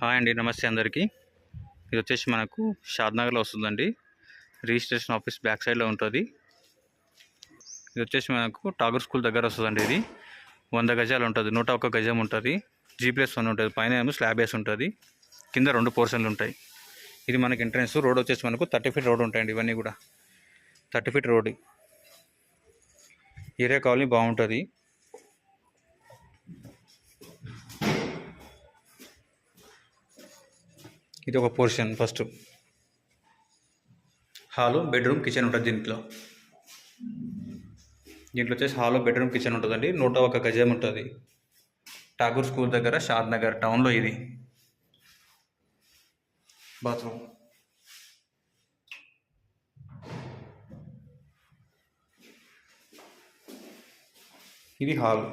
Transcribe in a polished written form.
Hi అండి, నమస్తే అందరికీ. ఇది వచ్చేసి మనకు షాద్నగర్లో వస్తుందండి. రిజిస్ట్రేషన్ ఆఫీస్ బ్యాక్ సైడ్లో ఉంటుంది. ఇది వచ్చేసి మనకు ఠాగూర్ స్కూల్ దగ్గర వస్తుందండి. ఇది 100 గజాలు ఉంటుంది, 101 గజం ఉంటుంది. G+1 ఉంటుంది. పైన ఏమో స్లాబ్ వేసి ఉంటుంది, కింద 2 పోర్షన్లు ఉంటాయి. ఇది మనకి ఎంట్రన్స్. రోడ్ వచ్చేసి మనకు 30 ఫీట్ రోడ్ ఉంటాయండి. ఇవన్నీ కూడా 30 ఫీట్ రోడ్. ఏరియా కాలనీ బాగుంటుంది. ఇది ఒక portion. First hall, bedroom, kitchen ఉంటుంది. దీంట్లో వచ్చేసి హాలు, బెడ్రూమ్, కిచెన్ ఉంటుందండి. 101 గజం ఉంటుంది. ఠాగూర్ స్కూల్ దగ్గర, షాద్నగర్ టౌన్లో. ఇది బాత్రూమ్. ఇది హాల్.